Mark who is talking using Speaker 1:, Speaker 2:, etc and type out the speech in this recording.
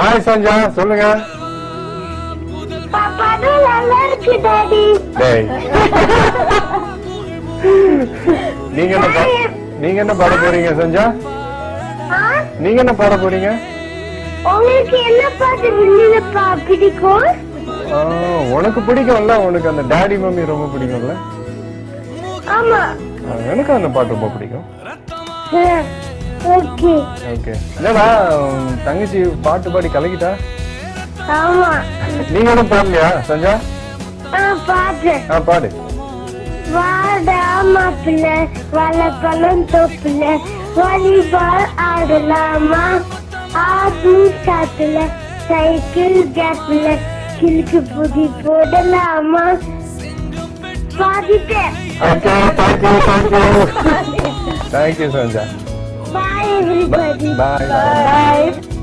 Speaker 1: Hi Sanjha, சொல்லுங்க.
Speaker 2: படம் நல்லா இருக்கு டாடி.
Speaker 1: டேய், நீங்க என்ன பாட போறீங்க சஞ்சா? நீங்க என்ன பாட போறீங்க?
Speaker 2: உங்களுக்கு என்ன பாட்டு வில்லியப்பா பிடிக்கும்?
Speaker 1: உனக்கு பிடிக்கும்ல, உனக்கு அந்த டாடி மம்மி ரொம்ப பிடிக்கும்ல.
Speaker 2: ஆமா,
Speaker 1: எனக்கு அந்த பாட்டு ரொம்ப பிடிக்கும்.
Speaker 2: Okay
Speaker 1: okay. என்னடா தங்கச்சி பாட்டு பாடி கலக்கிட்டா?
Speaker 2: ஆமா.
Speaker 1: நீங்க என்ன பாடலையா சஞ்சா?
Speaker 2: பாட்டு
Speaker 1: பாடு.
Speaker 2: வாடா மாப்பிள்ள வளப்பழம் தோப்புல வாலிபால் ஆடலாமா, ஆடு காத்துல சைக்கிள் கேப்ல கிழக்கு புதி போடலாமா. பாடிட்டேன்.
Speaker 1: Okay, thank you Sanja.
Speaker 2: Bye everybody.
Speaker 1: Bye.
Speaker 2: Bye.